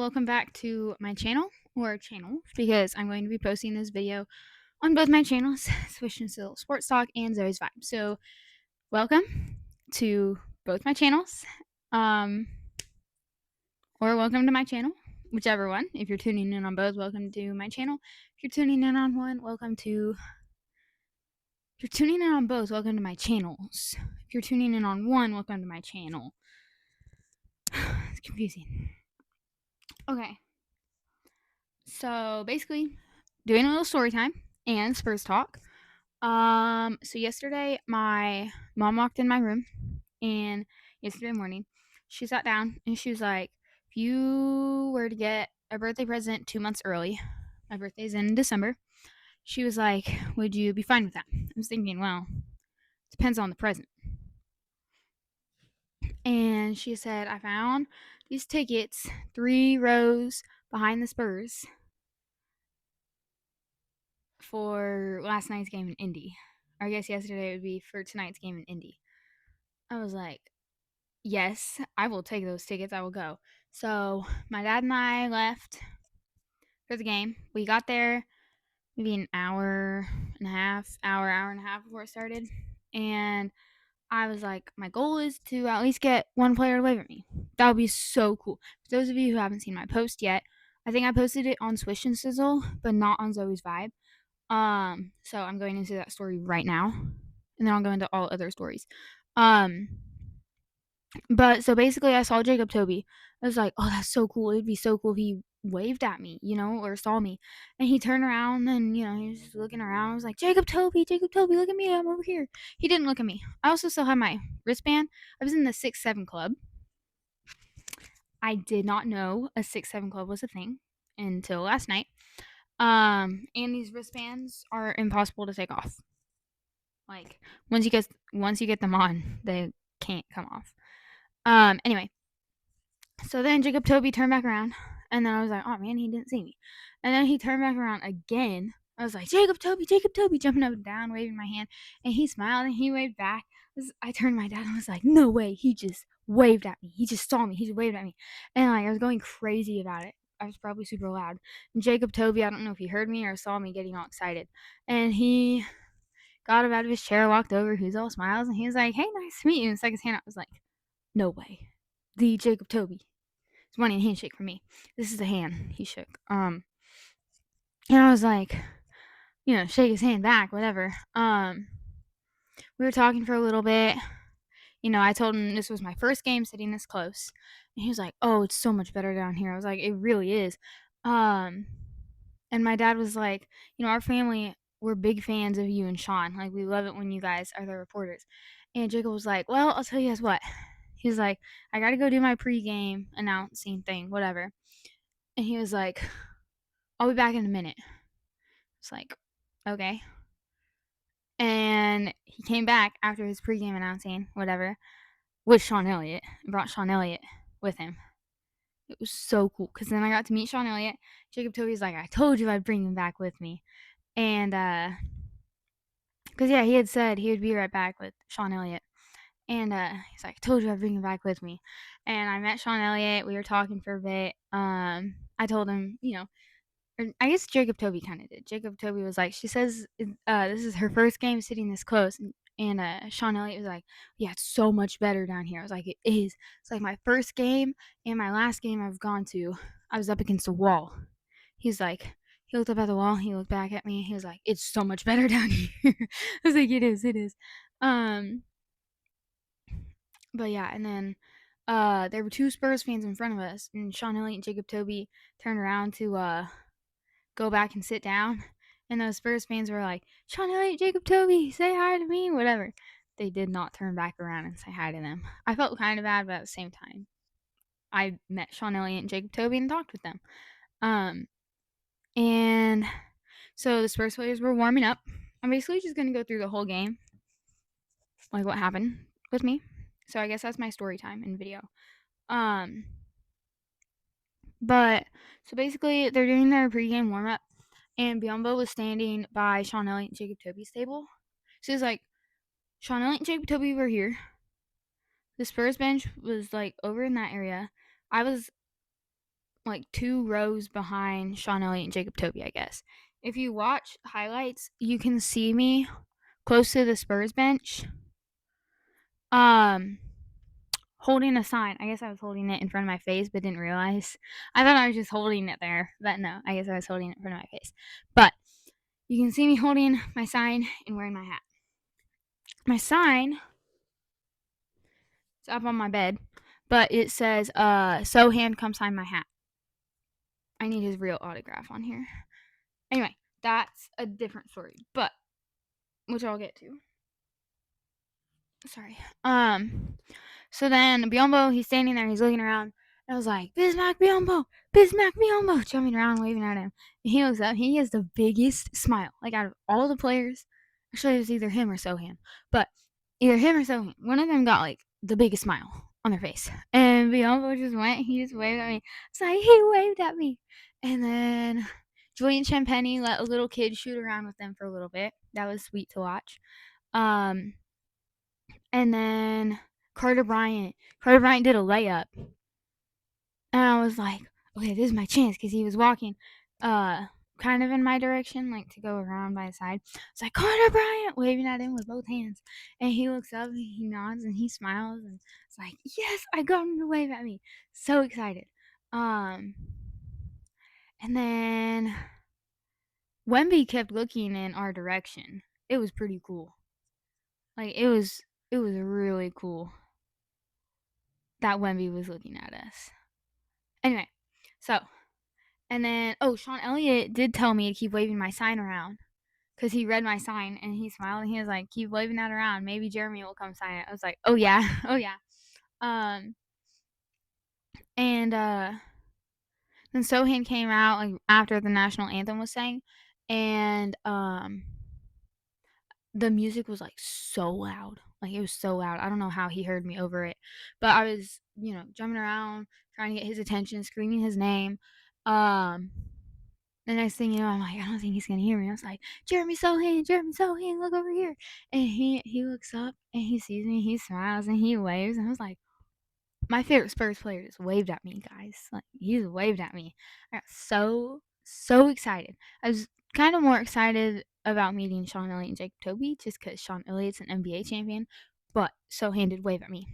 welcome back to my channel, or channels, because I'm going to be posting this video on both my channels, Swish and Still Sports Talk and Zoe's Vibe. So, welcome to both my channels, or welcome to my channel, whichever one. If you're tuning in on both, welcome to my channel. If you're tuning in on one, welcome to... If you're tuning in on both, welcome to my channels. If you're tuning in on one, welcome to my channel. It's confusing. Okay. So basically, doing a little story time and Spurs talk. So yesterday my mom walked in my room, and yesterday morning she sat down and she was like, if you were to get a birthday present 2 months early, my birthday's in December, she was like, would you be fine with that? I was thinking, well, depends on the present. And she said, I found these tickets 3 rows behind the Spurs for last night's game in Indy. Or I guess yesterday would be for tonight's game in Indy. I was like, yes, I will take those tickets. I will go. So my dad and I left for the game. We got there maybe an hour and a half before it started. And I was like, my goal is to at least get one player to wave at me. That would be so cool. For those of you who haven't seen my post yet, I think I posted it on Swish and Sizzle, but not on Zoe's Vibe. So I'm going into that story right now, and then I'll go into all other stories. But so basically, I saw Jacob Toby. I was like, oh, that's so cool. It'd be so cool if he waved at me, or saw me. And he turned around and, he was just looking around. I was like, Jacob Toby, look at me. I'm over here. He didn't look at me. I also still have my wristband. I was in the 6-7 club. I did not know a 6-7 club was a thing until last night. And these wristbands are impossible to take off. Like, once you get them on, they can't come off. Anyway, so then Jacob Toby turned back around, and then I was like, oh man, he didn't see me. And then he turned back around again. I was like, Jacob Toby, jumping up and down, waving my hand, and he smiled and he waved back. I turned to my dad and I was like, no way, he just waved at me. He just saw me. He just waved at me. And I was going crazy about it. I was probably super loud. And Jacob Toby, I don't know if he heard me or saw me getting all excited. And he got up out of his chair, walked over, he was all smiles, and he was like, hey, nice to meet you. And stuck his hand out. I was like, no way. The Jacob Toby. It's wanting a handshake from me. This is the hand he shook. And I was like, shake his hand back, whatever. We were talking for a little bit. I told him this was my first game sitting this close. And he was like, oh, it's so much better down here. I was like, it really is. And my dad was like, our family, we're big fans of you and Sean. Like, we love it when you guys are the reporters. And Jacob was like, well, I'll tell you guys what. He's like, I got to go do my pregame announcing thing, whatever. And he was like, I'll be back in a minute. It's like, okay. And he came back after his pregame announcing, whatever, with Sean Elliott, and brought Sean Elliott with him. It was so cool, because then I got to meet Sean Elliott. Jacob Toby's like, I told you I'd bring him back with me. And, because, yeah, he had said he would be right back with Sean Elliott. And he's like, I told you I'd bring him back with me. And I met Sean Elliott. We were talking for a bit. I told him, or I guess Jacob Toby kind of did. Jacob Toby was like, she says this is her first game sitting this close. And Sean Elliott was like, yeah, it's so much better down here. I was like, it is. It's like my first game and my last game I've gone to, I was up against a wall. He's like, he looked up at the wall. He looked back at me. He was like, it's so much better down here. I was like, it is. But yeah, and then there were 2 Spurs fans in front of us, and Sean Elliott and Jacob Toby turned around to go back and sit down, and those Spurs fans were like, Sean Elliott, Jacob Toby, say hi to me, whatever. They did not turn back around and say hi to them. I felt kind of bad, but at the same time, I met Sean Elliott and Jacob Toby and talked with them. And so the Spurs players were warming up. I'm basically just going to go through the whole game, like what happened with me. So I guess that's my story time in video. But so basically they're doing their pregame warm up, and Biombo was standing by Sean Elliott and Jacob Toby's table. So it's like Sean Elliott and Jacob Toby were here. The Spurs bench was like over in that area. I was like 2 rows behind Sean Elliott and Jacob Toby, I guess. If you watch highlights, you can see me close to the Spurs bench, um, holding a sign. I guess I was holding it in front of my face, but didn't realize. I thought I was just holding it there, but no, I guess I was holding it in front of my face. But you can see me holding my sign and wearing my hat. My sign is up on my bed, but it says, Sochan, come sign my hat. I need his real autograph on here. Anyway, that's a different story, but which I'll get to. Sorry. So then Biombo, he's standing there, he's looking around. And I was like, Bismack Biombo, jumping around, waving at him. And he looks up, he has the biggest smile. Like out of all the players, actually it was either him or Sochan, but either him or Sochan, one of them got like the biggest smile on their face. And Biombo he just waved at me. It's like he waved at me. And then Julian Champagny let a little kid shoot around with them for a little bit. That was sweet to watch. And then Carter Bryant did a layup. And I was like, okay, this is my chance because he was walking kind of in my direction, like to go around by the side. It's like Carter Bryant waving at him with both hands. And he looks up and he nods and he smiles and it's like, yes, I got him to wave at me. So excited. And then Wemby kept looking in our direction. It was pretty cool. Like it was really cool that Wemby was looking at us. Anyway, so and then Sean Elliott did tell me to keep waving my sign around because he read my sign and he smiled and he was like, keep waving that around. Maybe Jeremy will come sign it. I was like, oh yeah, oh yeah. And then Sochan came out like after the national anthem was sang, and the music was like so loud. Like it was so loud. I don't know how he heard me over it. But I was, jumping around, trying to get his attention, screaming his name. The next thing you know, I'm like, I don't think he's gonna hear me. I was like, Jeremy Sochan, look over here. And he looks up and he sees me, he smiles and he waves. And I was like, my favorite Spurs player just waved at me, guys. Like he just waved at me. I got so excited. I was kind of more excited about meeting Sean Elliott and Jacob Toby just because Sean Elliott's an NBA champion, but Sochan did wave at me.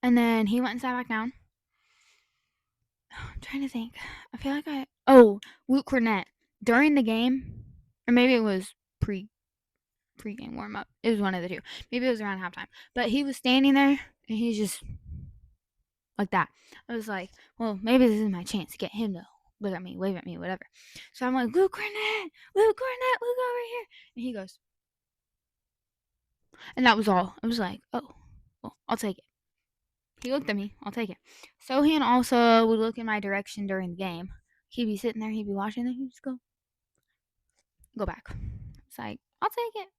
And then he went and sat back down. I'm trying to think. I feel like Luke Cornett during the game, or maybe it was pre-game warm up. It was one of the two. Maybe it was around halftime. But he was standing there and he's just like that. I was like, well, maybe this is my chance to get him to look at me, wave at me, whatever. So I'm like, Luke Cornett, look over here. And he goes, and that was all. I was like, oh, well, I'll take it. He looked at me, I'll take it. Sochan also would look in my direction during the game. He'd be sitting there, he'd be watching, and he'd just go back. It's like, I'll take it.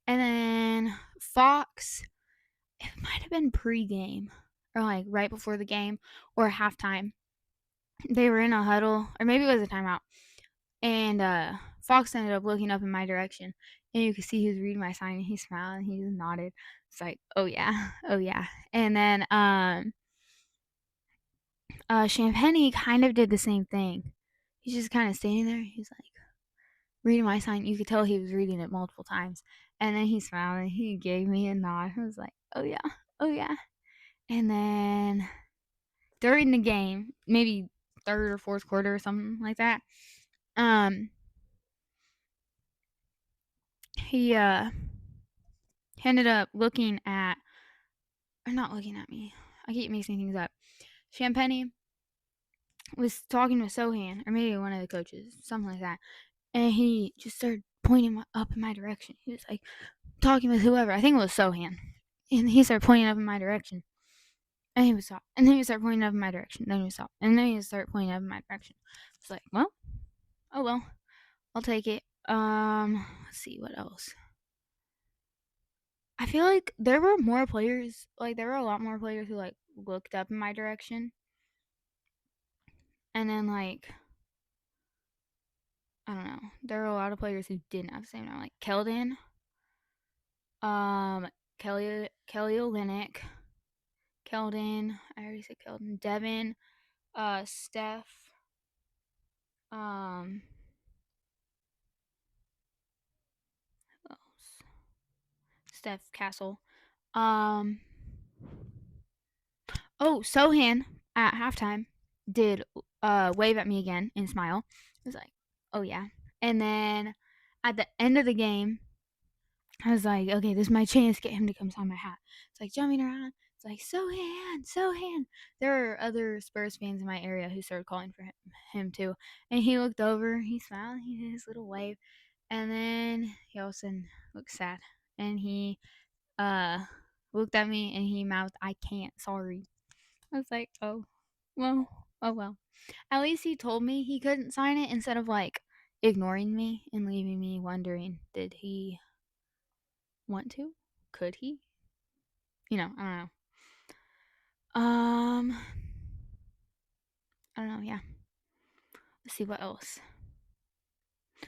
And then Fox, it might have been pre-game or like right before the game or halftime. They were in a huddle, or maybe it was a timeout. And Fox ended up looking up in my direction, and you could see he was reading my sign, and he smiled, and he just nodded. It's like, oh yeah, oh yeah. And then Champagny kind of did the same thing. He's just kind of standing there. He's like reading my sign. You could tell he was reading it multiple times, and then he smiled and he gave me a nod. I was like, oh yeah, oh yeah. And then during the game, maybe third or fourth quarter or something like that, he ended up looking at, or not looking at me. I keep mixing things up. Champagny was talking with Sochan, or maybe one of the coaches, something like that, and he just started pointing up in my direction. He was like talking with whoever. I think it was Sochan, and he started pointing up in my direction. And he would stop, and then he would start pointing up in my direction. Then he would stop, and then he would start pointing up in my direction. It's like, well, oh well, I'll take it. Let's see what else. I feel like there were more players. Like there were a lot more players who like looked up in my direction, and then like I don't know. There were a lot of players who didn't have the same name, like Keldon, Kelly Olynyk, Keldon. I already said Keldon. Devin, Steph, um, who else? Steph Castle. Um, oh, Sohan at halftime did wave at me again and smile. I was like, oh yeah. And then at the end of the game, I was like, okay, this is my chance to get him to come sign my hat. It's like jumping around. It's like, Sohan, Sohan. There are other Spurs fans in my area who started calling for him too. And he looked over, he smiled, he did his little wave. And then he all of a sudden looked sad. And he uh looked at me and he mouthed, I can't, sorry. I was like, oh, well, oh well. At least he told me he couldn't sign it instead of like ignoring me and leaving me wondering, did he want to? Could he? I don't know. Um, I don't know. Yeah. Let's see what else.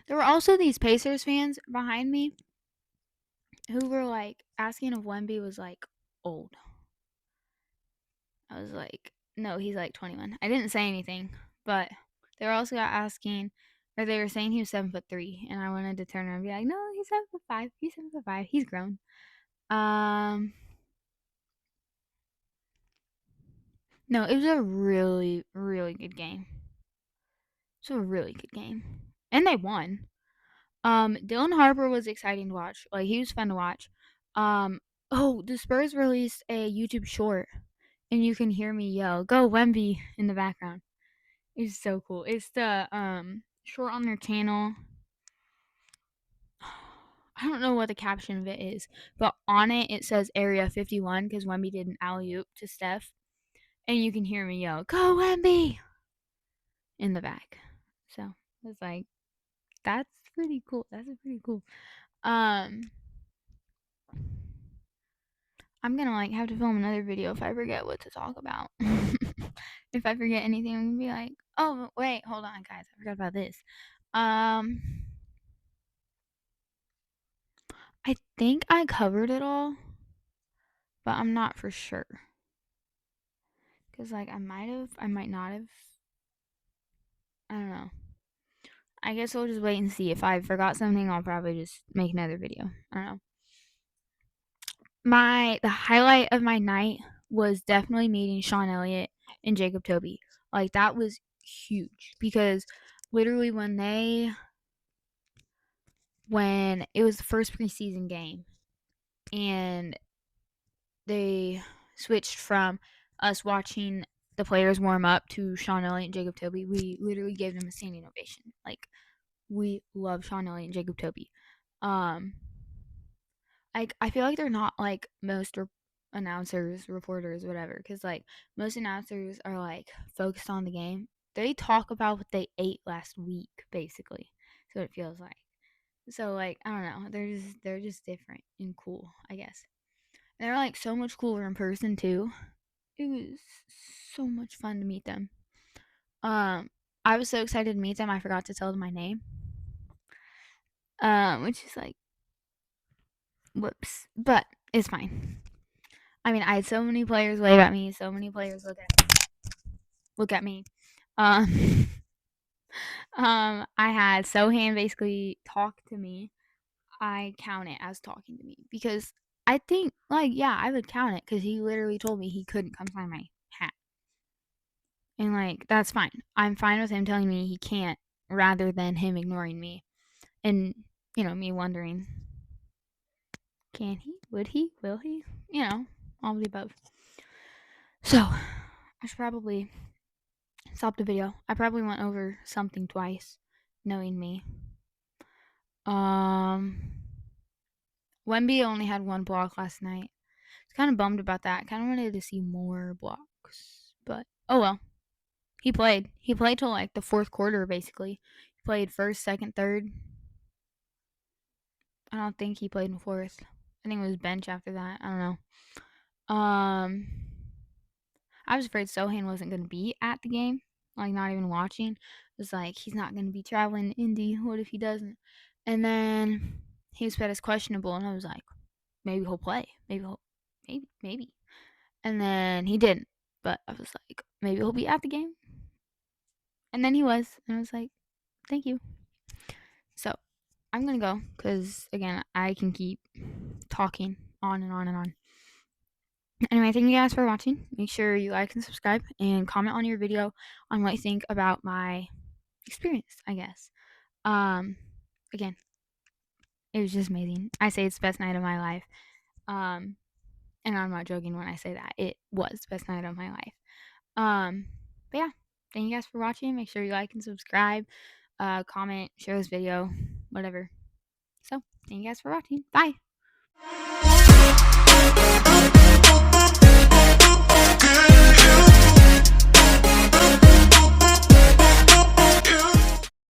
There were also these Pacers fans behind me who were like asking if Wemby was like old. I was like, no, he's like 21. I didn't say anything, but they were also asking, or they were saying he was 7'3", and I wanted to turn around and be like, no, he's 7'5". He's 7'5". He's grown. No, it was a really, really good game. It was a really good game, and they won. Dylan Harper was exciting to watch. Like he was fun to watch. Um, oh, the Spurs released a YouTube short, and you can hear me yell, "Go Wemby" in the background. It's so cool. It's the short on their channel. I don't know what the caption of it is, but on it says Area 51 because Wemby did an alley oop to Steph, and you can hear me yell, "Go Wemby" in the back. So it's like that's pretty cool. That's pretty cool. Um, I'm gonna like have to film another video if I forget what to talk about. If I forget anything, I'm gonna be like, oh wait, hold on, guys, I forgot about this. Um, I think I covered it all, but I'm not for sure. Cause like I might have, I might not have. I don't know. I guess we'll just wait and see. If I forgot something, I'll probably just make another video. I don't know. The highlight of my night was definitely meeting Sean Elliott and Jacob Toby. Like that was huge because literally when it was the first preseason game and they switched from us watching the players warm up to Sean Elliott and Jacob Toby, we literally gave them a standing ovation. Like we love Sean Elliott and Jacob Toby. Um, I feel like they're not like most announcers, reporters, whatever. Because like most announcers are like focused on the game. They talk about what they ate last week, basically. So it feels like. So like I don't know. They're just different and cool, I guess. And they're like so much cooler in person too. It was so much fun to meet them. I was so excited to meet them. I forgot to tell them my name. Which is like whoops, but it's fine. I mean, I had so many players wave at me, so many players look at me. Um, I had Sohan basically talk to me. I count it as talking to me because I think, like, yeah, I would count it because he literally told me he couldn't come find my hat, and like that's fine. I'm fine with him telling me he can't, rather than him ignoring me, and me wondering, can he? Would he? Will he? All of the above. So I should probably stop the video. I probably went over something twice, knowing me. Um, Wemby only had one block last night. I was kind of bummed about that. I kind of wanted to see more blocks, but oh well. He played. He played till like the fourth quarter, basically. He played first, second, third. I don't think he played in fourth. I think it was bench after that. I don't know. I was afraid Sohan wasn't going to be at the game, like not even watching. It was like he's not going to be traveling to Indy. What if he doesn't? And then he was put as questionable, and I was like, maybe he'll play. Maybe. And then he didn't. But I was like, maybe he'll be at the game. And then he was, and I was like, thank you. So I'm gonna go because again, I can keep talking on and on and on. Anyway, thank you guys for watching. Make sure you like and subscribe and comment on your video on what you think about my experience, I guess. Again, it was just amazing. I say it's the best night of my life. And I'm not joking when I say that. It was the best night of my life. But yeah, thank you guys for watching. Make sure you like and subscribe, comment, share this video, whatever. So, thank you guys for watching. Bye.